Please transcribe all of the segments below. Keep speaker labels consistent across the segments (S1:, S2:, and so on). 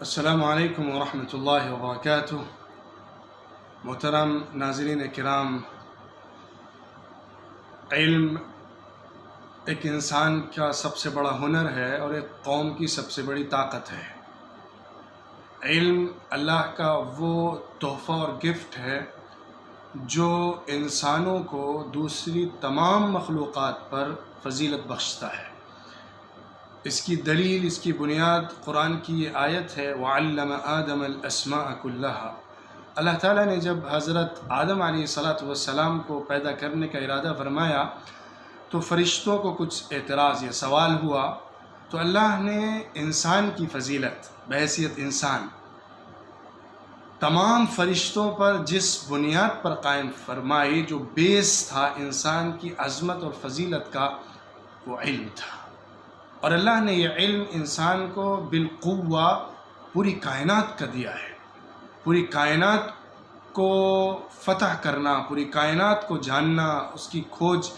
S1: السلام علیکم ورحمۃ اللہ وبرکاتہ۔ محترم ناظرین کرام، علم ایک انسان کا سب سے بڑا ہنر ہے اور ایک قوم کی سب سے بڑی طاقت ہے۔ علم اللہ کا وہ تحفہ اور گفٹ ہے جو انسانوں کو دوسری تمام مخلوقات پر فضیلت بخشتا ہے۔ اس کی دلیل، اس کی بنیاد قرآن کی یہ آیت ہے، وَعَلَّمَ آدَمَ الْأَسْمَاءَ كُلَّهَا۔ اللہ تعالیٰ نے جب حضرت آدم علیہ السلام کو پیدا کرنے کا ارادہ فرمایا تو فرشتوں کو کچھ اعتراض یا سوال ہوا، تو اللہ نے انسان کی فضیلت بحیثیت انسان تمام فرشتوں پر جس بنیاد پر قائم فرمائی، جو بیس تھا انسان کی عظمت اور فضیلت کا، وہ علم تھا۔ اور اللہ نے یہ علم انسان کو بالقوہ پوری کائنات کا دیا ہے۔ پوری کائنات کو فتح کرنا، پوری کائنات کو جاننا، اس کی کھوج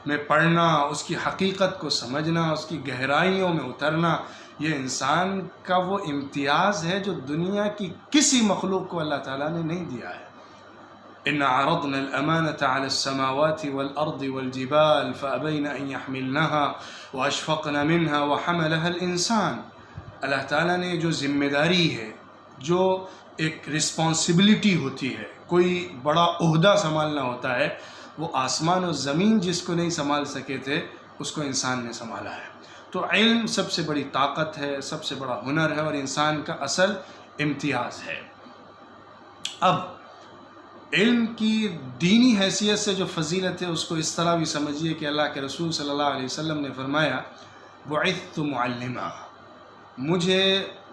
S1: میں پڑھنا، اس کی حقیقت کو سمجھنا، اس کی گہرائیوں میں اترنا، یہ انسان کا وہ امتیاز ہے جو دنیا کی کسی مخلوق کو اللہ تعالیٰ نے نہیں دیا ہے۔ إِنَّا عَرَضْنَا الْأَمَانَةَ عَلَى السَّمَاوَاتِ وَالْأَرْضِ وَالْجِبَالِ فَأَبَيْنَ أَن يَحْمِلْنَهَا وَأَشْفَقْنَ مِنْهَا وَحَمَلَهَا الْإِنسَانُ۔ اللہ تعالیٰ نے جو ذمہ داری ہے، جو ایک رسپانسبلٹی ہوتی ہے، کوئی بڑا عہدہ سنبھالنا ہوتا ہے، وہ آسمان و زمین جس کو نہیں سنبھال سکے تھے، اس کو انسان نے سنبھالا ہے۔ تو علم سب سے بڑی طاقت ہے، سب سے بڑا ہنر ہے اور انسان کا اصل امتیاز ہے۔ اب علم کی دینی حیثیت سے جو فضیلت ہے، اس کو اس طرح بھی سمجھیے کہ اللہ کے رسول صلی اللہ علیہ وسلم نے فرمایا، بعثت معلما، مجھے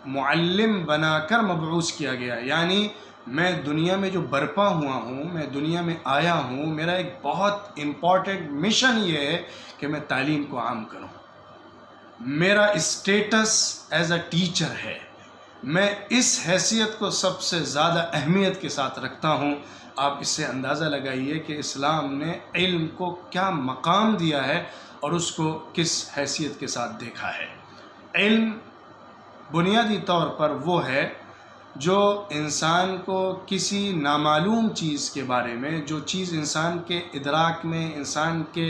S1: معلم بنا کر مبعوث کیا گیا، یعنی میں دنیا میں جو برپا ہوا ہوں، میں دنیا میں آیا ہوں، میرا ایک بہت امپورٹنٹ مشن یہ ہے کہ میں تعلیم کو عام کروں۔ میرا اسٹیٹس ایز اے ٹیچر ہے، میں اس حیثیت کو سب سے زیادہ اہمیت کے ساتھ رکھتا ہوں۔ آپ اس سے اندازہ لگائیے کہ اسلام نے علم کو کیا مقام دیا ہے اور اس کو کس حیثیت کے ساتھ دیکھا ہے۔ علم بنیادی طور پر وہ ہے جو انسان کو کسی نامعلوم چیز کے بارے میں، جو چیز انسان کے ادراک میں، انسان کے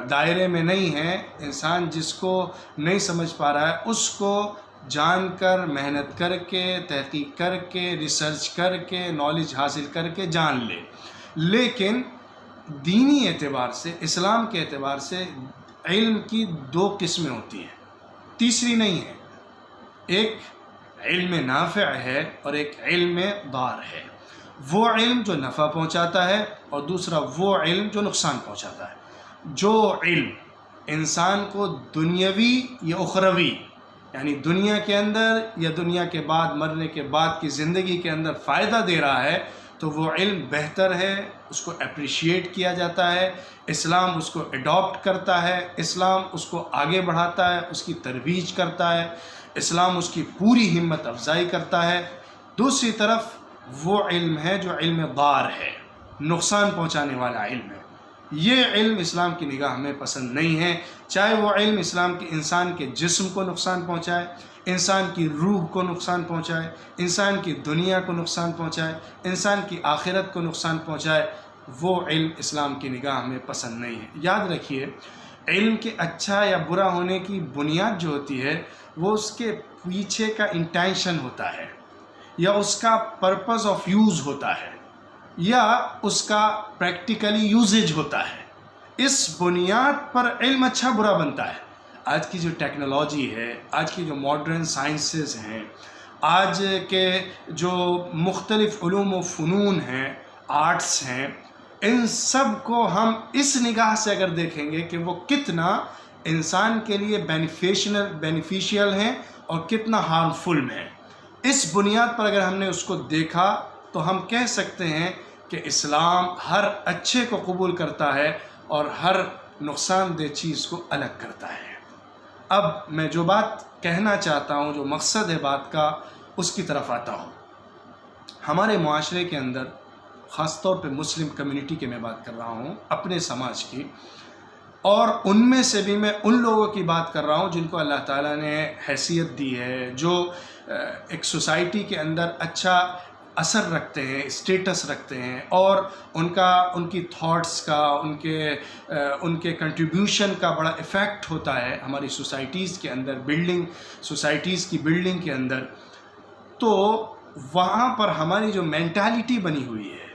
S1: دائرے میں نہیں ہے، انسان جس کو نہیں سمجھ پا رہا ہے، اس کو جان کر، محنت کر کے، تحقیق کر کے، ریسرچ کر کے، نالج حاصل کر کے جان لے۔ لیکن دینی اعتبار سے، اسلام کے اعتبار سے علم کی دو قسمیں ہوتی ہیں، تیسری نہیں ہے۔ ایک علم نافع ہے اور ایک علم ضار ہے۔ وہ علم جو نفع پہنچاتا ہے اور دوسرا وہ علم جو نقصان پہنچاتا ہے۔ جو علم انسان کو دنیاوی یا اخروی، یعنی دنیا کے اندر یا دنیا کے بعد، مرنے کے بعد کی زندگی کے اندر فائدہ دے رہا ہے، تو وہ علم بہتر ہے، اس کو اپریشیٹ کیا جاتا ہے، اسلام اس کو اڈاپٹ کرتا ہے، اسلام اس کو آگے بڑھاتا ہے، اس کی ترویج کرتا ہے، اسلام اس کی پوری ہمت افزائی کرتا ہے۔ دوسری طرف وہ علم ہے جو علم ضار ہے، نقصان پہنچانے والا علم ہے۔ یہ علم اسلام کی نگاہ میں پسند نہیں ہے، چاہے وہ علم اسلام کے انسان کے جسم کو نقصان پہنچائے، انسان کی روح کو نقصان پہنچائے، انسان کی دنیا کو نقصان پہنچائے، انسان کی آخرت کو نقصان پہنچائے، وہ علم اسلام کی نگاہ میں پسند نہیں ہے۔ یاد رکھیے، علم کے اچھا یا برا ہونے کی بنیاد جو ہوتی ہے، وہ اس کے پیچھے کا انٹینشن ہوتا ہے، یا اس کا پرپز آف یوز ہوتا ہے، یا اس کا پریکٹیکلی یوزیج ہوتا ہے۔ اس بنیاد پر علم اچھا برا بنتا ہے۔ آج کی جو ٹیکنالوجی ہے، آج کی جو ماڈرن سائنسز ہیں، آج کے جو مختلف علوم و فنون ہیں، آرٹس ہیں، ان سب کو ہم اس نگاہ سے اگر دیکھیں گے کہ وہ کتنا انسان کے لیے بینیفیشیل ہیں اور کتنا ہارمفل ہیں، اس بنیاد پر اگر ہم نے اس کو دیکھا تو ہم کہہ سکتے ہیں کہ اسلام ہر اچھے کو قبول کرتا ہے اور ہر نقصان دہ چیز کو الگ کرتا ہے۔ اب میں جو بات کہنا چاہتا ہوں، جو مقصد ہے بات کا، اس کی طرف آتا ہوں۔ ہمارے معاشرے کے اندر، خاص طور پہ مسلم کمیونٹی کی میں بات کر رہا ہوں، اپنے سماج کی، اور ان میں سے بھی میں ان لوگوں کی بات کر رہا ہوں جن کو اللہ تعالیٰ نے حیثیت دی ہے، جو ایک سوسائٹی کے اندر اچھا اثر رکھتے ہیں، اسٹیٹس رکھتے ہیں، اور ان کی تھاٹس کا، ان کے کنٹریبیوشن کا بڑا ایفیکٹ ہوتا ہے ہماری سوسائٹیز کے اندر، سوسائٹیز کی بلڈنگ کے اندر. تو وہاں پر ہماری جو مینٹالٹی بنی ہوئی ہے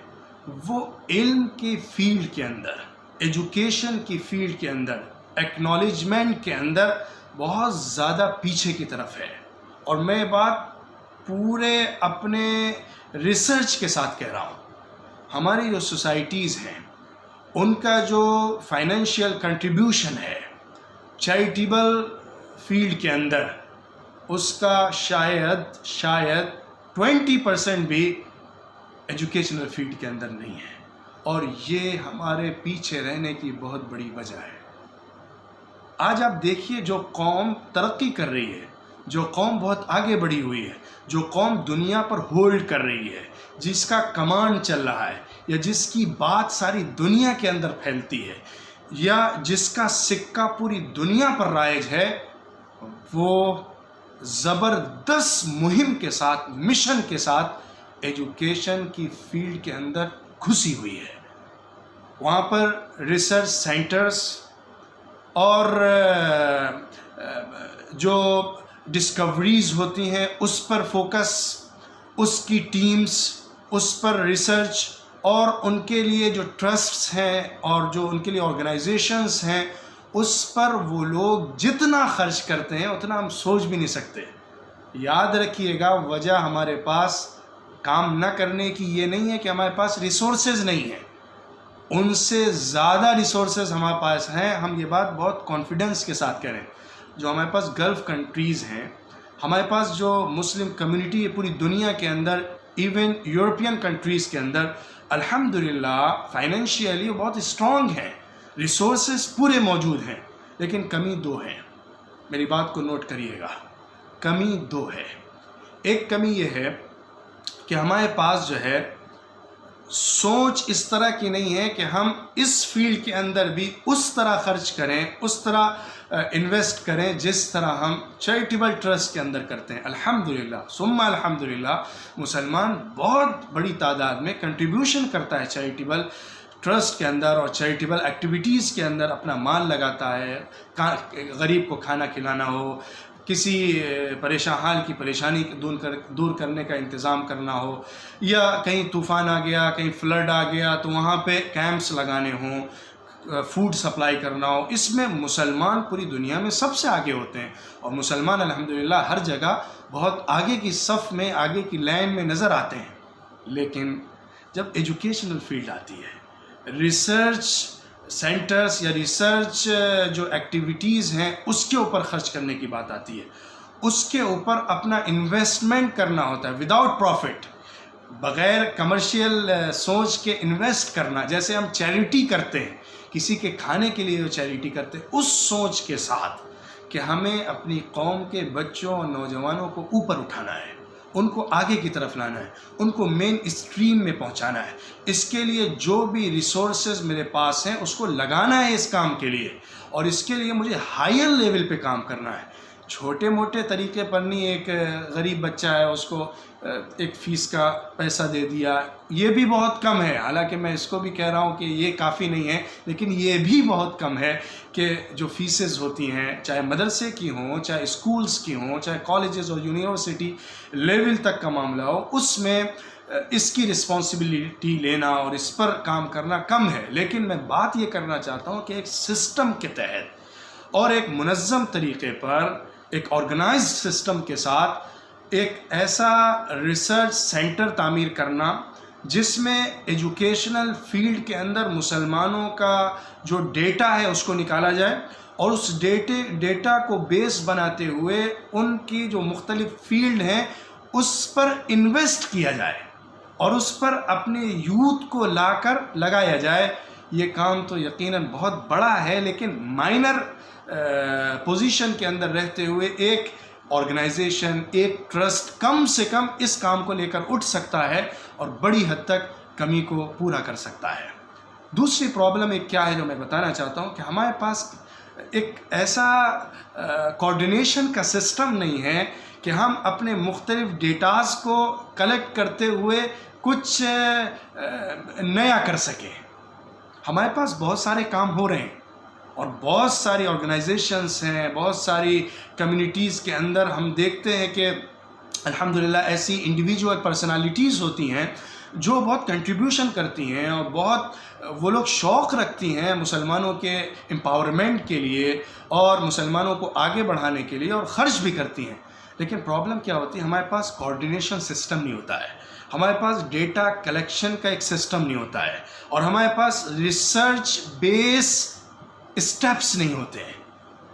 S1: وہ علم کی فیلڈ کے اندر، ایجوکیشن کی فیلڈ کے اندر، ایکنالجمنٹ کے اندر بہت زیادہ پیچھے کی طرف ہے. اور میں بات پورے اپنے ریسرچ کے ساتھ کہہ رہا ہوں. ہماری جو سوسائٹیز ہیں ان کا جو فائنینشیل کنٹریبیوشن ہے چیریٹیبل فیلڈ کے اندر، اس کا شاید 20% بھی ایجوکیشنل فیلڈ کے اندر نہیں ہے. اور یہ ہمارے پیچھے رہنے کی بہت بڑی وجہ ہے. آج آپ دیکھیے، جو قوم ترقی کر رہی ہے، جو قوم بہت آگے بڑھی ہوئی ہے، جو قوم دنیا پر ہولڈ کر رہی ہے، جس کا کمانڈ چل رہا ہے، یا جس کی بات ساری دنیا کے اندر پھیلتی ہے، یا جس کا سکہ پوری دنیا پر رائج ہے، وہ زبردست مہم کے ساتھ، مشن کے ساتھ ایجوکیشن کی فیلڈ کے اندر گھسی ہوئی ہے. وہاں پر ریسرچ سینٹرز اور جو ڈسکوریز ہوتی ہیں اس پر فوکس، اس کی ٹیمز اس پر ریسرچ، اور ان کے لیے جو ٹرسٹس ہیں اور جو ان کے لیے آرگنائزیشنز ہیں، اس پر وہ لوگ جتنا خرچ کرتے ہیں اتنا ہم سوچ بھی نہیں سکتے. یاد رکھیے گا، وجہ ہمارے پاس کام نہ کرنے کی یہ نہیں ہے کہ ہمارے پاس ریسورسز نہیں ہیں، ان سے زیادہ ریسورسز ہمارے پاس ہیں. ہم یہ بات بہت کانفیڈنس کے ساتھ کریں. جو ہمارے پاس گلف کنٹریز ہیں، ہمارے پاس جو مسلم کمیونٹی ہے پوری دنیا کے اندر، ایون یورپین کنٹریز کے اندر، الحمدللہ فائنینشیلی وہ بہت اسٹرانگ ہیں، ریسورسز پورے موجود ہیں. لیکن کمی دو ہیں، میری بات کو نوٹ کریے گا. کمی دو ہے. ایک کمی یہ ہے کہ ہمارے پاس جو ہے سوچ اس طرح کی نہیں ہے کہ ہم اس فیلڈ کے اندر بھی اس طرح خرچ کریں، اس طرح انویسٹ کریں جس طرح ہم چیریٹیبل ٹرسٹ کے اندر کرتے ہیں. الحمدللہ ثم الحمدللہ مسلمان بہت بڑی تعداد میں کنٹریبیوشن کرتا ہے چیریٹیبل ٹرسٹ کے اندر اور چیریٹیبل ایکٹیویٹیز کے اندر، اپنا مال لگاتا ہے. غریب کو کھانا کھلانا ہو، کسی پریشان حال کی پریشانی دور کرنے کا انتظام کرنا ہو، یا کہیں طوفان آ گیا، کہیں فلڈ آ گیا تو وہاں پہ کیمپس لگانے ہوں، فوڈ سپلائی کرنا ہو، اس میں مسلمان پوری دنیا میں سب سے آگے ہوتے ہیں. اور مسلمان الحمدللہ ہر جگہ بہت آگے کی صف میں، آگے کی لائن میں نظر آتے ہیں. لیکن جب ایجوکیشنل فیلڈ آتی ہے، ریسرچ سینٹرز یا ریسرچ جو ایکٹیویٹیز ہیں اس کے اوپر خرچ کرنے کی بات آتی ہے، اس کے اوپر اپنا انویسٹمنٹ کرنا ہوتا ہے وداؤٹ پروفٹ، بغیر کمرشیل سوچ کے انویسٹ کرنا. جیسے ہم چیریٹی کرتے ہیں، کسی کے کھانے کے لیے جو چیریٹی کرتے ہیں، اس سوچ کے ساتھ کہ ہمیں اپنی قوم کے بچوں اور نوجوانوں کو اوپر اٹھانا ہے، ان کو آگے کی طرف لانا ہے، ان کو مین اسٹریم میں پہنچانا ہے. اس کے لیے جو بھی ریسورسز میرے پاس ہیں اس کو لگانا ہے اس کام کے لیے، اور اس کے لیے مجھے ہائر لیول پہ کام کرنا ہے. چھوٹے موٹے طریقے پر نہیں، ایک غریب بچہ ہے اس کو ایک فیس کا پیسہ دے دیا، یہ بھی بہت کم ہے. حالانکہ میں اس کو بھی کہہ رہا ہوں کہ یہ کافی نہیں ہے، لیکن یہ بھی بہت کم ہے کہ جو فیسز ہوتی ہیں، چاہے مدرسے کی ہوں، چاہے اسکولز کی ہوں، چاہے کالجز اور یونیورسٹی لیول تک کا معاملہ ہو، اس میں اس کی رسپانسبلٹی لینا اور اس پر کام کرنا کم ہے. لیکن میں بات یہ کرنا چاہتا ہوں کہ ایک سسٹم کے تحت اور ایک منظم طریقے پر، ایک آرگنائزڈ سسٹم کے ساتھ ایک ایسا ریسرچ سینٹر تعمیر کرنا جس میں ایجوکیشنل فیلڈ کے اندر مسلمانوں کا جو ڈیٹا ہے اس کو نکالا جائے، اور اس ڈیٹا کو بیس بناتے ہوئے ان کی جو مختلف فیلڈ ہیں اس پر انویسٹ کیا جائے اور اس پر اپنے یوتھ کو لا کر لگایا جائے. یہ کام تو یقیناً بہت بڑا ہے، لیکن مائنر پوزیشن کے اندر رہتے ہوئے ایک آرگنائزیشن، ایک ٹرسٹ کم سے کم اس کام کو لے کر اٹھ سکتا ہے اور بڑی حد تک کمی کو پورا کر سکتا ہے. دوسری پرابلم ایک کیا ہے جو میں بتانا چاہتا ہوں کہ ہمارے پاس ایک ایسا کوارڈینیشن کا سسٹم نہیں ہے کہ ہم اپنے مختلف ڈیٹاز کو کلیکٹ کرتے ہوئے کچھ نیا کر سکیں. ہمارے پاس بہت سارے کام ہو رہے ہیں اور بہت ساری آرگنائزیشنز ہیں, بہت ساری کمیونٹیز کے اندر ہم دیکھتے ہیں کہ الحمدللہ ایسی انڈیویجول پرسنالٹیز ہوتی ہیں جو بہت کنٹریبیوشن کرتی ہیں اور بہت وہ لوگ شوق رکھتی ہیں مسلمانوں کے امپاورمنٹ کے لیے اور مسلمانوں کو آگے بڑھانے کے لیے اور خرچ بھی کرتی ہیں. لیکن پرابلم کیا ہوتی ہے, ہمارے پاس کوارڈینیشن سسٹم نہیں ہوتا ہے, ہمارے پاس ڈیٹا کلیکشن کا ایک سسٹم نہیں ہوتا ہے اور ہمارے پاس ریسرچ بیس اسٹیپس نہیں ہوتے ہیں.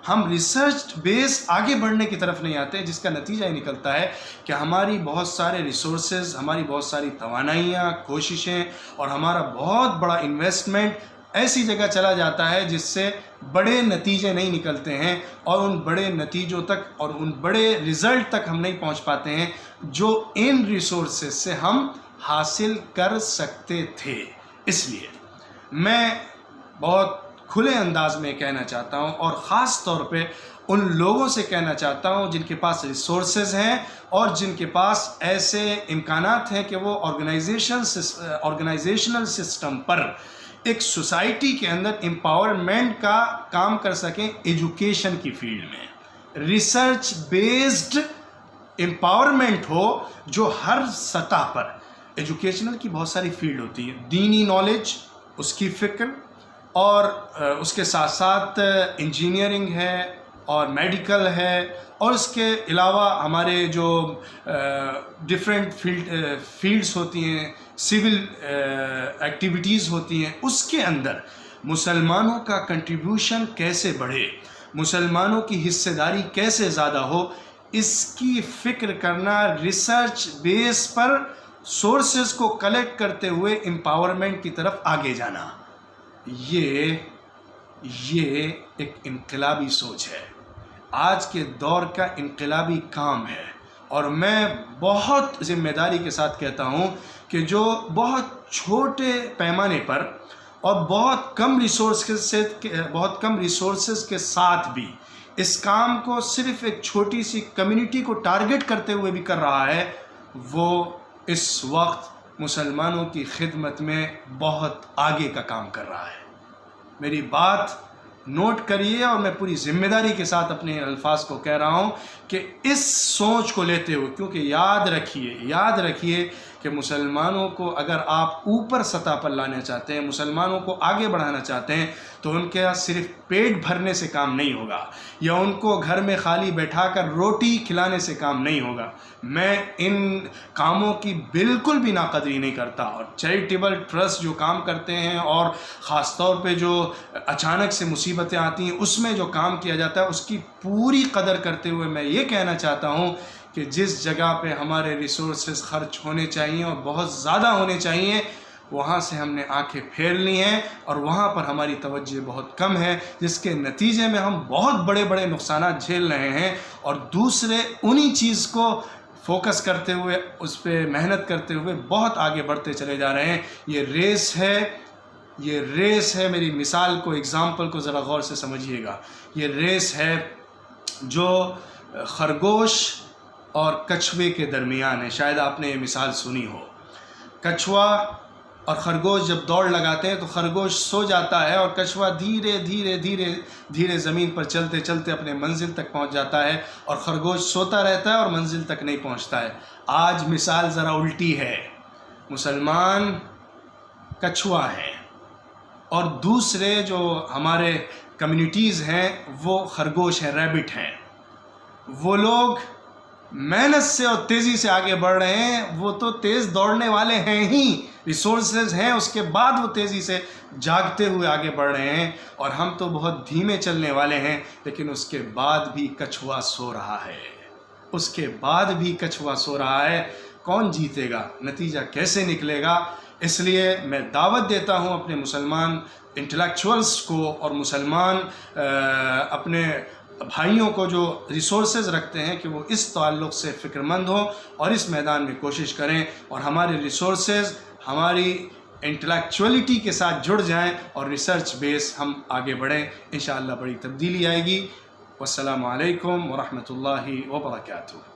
S1: ہم ریسرچ بیس آگے بڑھنے کی طرف نہیں آتے, جس کا نتیجہ یہ نکلتا ہے کہ ہماری بہت سارے ریسورسز, ہماری بہت ساری توانائیاں, کوششیں اور ہمارا بہت بڑا انویسٹمنٹ ایسی جگہ چلا جاتا ہے جس سے بڑے نتیجے نہیں نکلتے ہیں اور ان بڑے نتیجوں تک اور ان بڑے رزلٹ تک ہم نہیں پہنچ پاتے ہیں جو ان ریسورسز سے ہم حاصل کر سکتے تھے. اس لیے میں بہت کھلے انداز میں کہنا چاہتا ہوں اور خاص طور پہ ان لوگوں سے کہنا چاہتا ہوں جن کے پاس ریسورسز ہیں اور جن کے پاس ایسے امکانات ہیں کہ وہ آرگنائزیشنل سسٹم پر ایک سوسائٹی کے اندر امپاورمنٹ کا کام کر سکیں. ایجوکیشن کی فیلڈ میں ریسرچ بیسڈ امپاورمنٹ ہو جو ہر سطح پر, ایجوکیشنل کی بہت ساری فیلڈ ہوتی ہے, دینی نالج, اس کی فکر, اور اس کے ساتھ ساتھ انجینئرنگ ہے اور میڈیکل ہے اور اس کے علاوہ ہمارے جو ڈفرینٹ فیلڈز ہوتی ہیں, سول ایکٹیویٹیز ہوتی ہیں, اس کے اندر مسلمانوں کا کنٹریبیوشن کیسے بڑھے, مسلمانوں کی حصہ داری کیسے زیادہ ہو, اس کی فکر کرنا, ریسرچ بیس پر سورسز کو کلیکٹ کرتے ہوئے امپاورمنٹ کی طرف آگے جانا, یہ ایک انقلابی سوچ ہے, آج کے دور کا انقلابی کام ہے. اور میں بہت ذمہ داری کے ساتھ کہتا ہوں کہ جو بہت چھوٹے پیمانے پر اور بہت کم ریسورسز کے ساتھ بھی اس کام کو صرف ایک چھوٹی سی کمیونٹی کو ٹارگٹ کرتے ہوئے بھی کر رہا ہے, وہ اس وقت مسلمانوں کی خدمت میں بہت آگے کا کام کر رہا ہے. میری بات نوٹ کریے اور میں پوری ذمہ داری کے ساتھ اپنے الفاظ کو کہہ رہا ہوں کہ اس سوچ کو لیتے ہوئے, کیونکہ یاد رکھیے کہ مسلمانوں کو اگر آپ اوپر سطح پر لانا چاہتے ہیں, مسلمانوں کو آگے بڑھانا چاہتے ہیں, تو ان کے صرف پیٹ بھرنے سے کام نہیں ہوگا یا ان کو گھر میں خالی بیٹھا کر روٹی کھلانے سے کام نہیں ہوگا. میں ان کاموں کی بالکل بھی ناقدری نہیں کرتا, اور چیریٹیبل ٹرسٹ جو کام کرتے ہیں اور خاص طور پہ جو اچانک سے مصیبتیں آتی ہیں اس میں جو کام کیا جاتا ہے اس کی پوری قدر کرتے ہوئے میں یہ کہنا چاہتا ہوں کہ جس جگہ پہ ہمارے ریسورسز خرچ ہونے چاہیے اور بہت زیادہ ہونے چاہیے, وہاں سے ہم نے آنکھیں پھیر لی ہیں اور وہاں پر ہماری توجہ بہت کم ہے, جس کے نتیجے میں ہم بہت بڑے نقصانات جھیل رہے ہیں اور دوسرے انہی چیز کو فوکس کرتے ہوئے, اس پہ محنت کرتے ہوئے بہت آگے بڑھتے چلے جا رہے ہیں. یہ ریس ہے, میری مثال کو, ایگزامپل کو ذرا غور سے سمجھیے گا. یہ ریس ہے جو خرگوش اور کچھوے کے درمیان ہے. شاید آپ نے یہ مثال سنی ہو. کچھوا اور خرگوش جب دوڑ لگاتے ہیں تو خرگوش سو جاتا ہے اور کچھوا دھیرے زمین پر چلتے چلتے اپنے منزل تک پہنچ جاتا ہے, اور خرگوش سوتا رہتا ہے اور منزل تک نہیں پہنچتا ہے. آج مثال ذرا الٹی ہے. مسلمان کچھوا ہیں اور دوسرے جو ہمارے کمیونٹیز ہیں وہ خرگوش ہیں, ریبٹ ہیں. وہ لوگ محنت سے اور تیزی سے آگے بڑھ رہے ہیں, وہ تو تیز دوڑنے والے ہیں ہی, ریسورسز ہیں, اس کے بعد وہ تیزی سے جاگتے ہوئے آگے بڑھ رہے ہیں, اور ہم تو بہت دھیمے چلنے والے ہیں. لیکن اس کے بعد بھی کچھوا سو رہا ہے. کون جیتے گا, نتیجہ کیسے نکلے گا؟ اس لیے میں دعوت دیتا ہوں اپنے مسلمان انٹلیکچوئلس کو اور مسلمان اپنے بھائیوں کو جو ریسورسز رکھتے ہیں کہ وہ اس تعلق سے فکر مند ہوں اور اس میدان میں کوشش کریں, اور ہمارے ریسورسز ہماری انٹلیکچولیٹی کے ساتھ جڑ جائیں اور ریسرچ بیس ہم آگے بڑھیں، انشاءاللہ بڑی تبدیلی آئے گی۔ والسلام علیکم ورحمۃ اللہ وبرکاتہ۔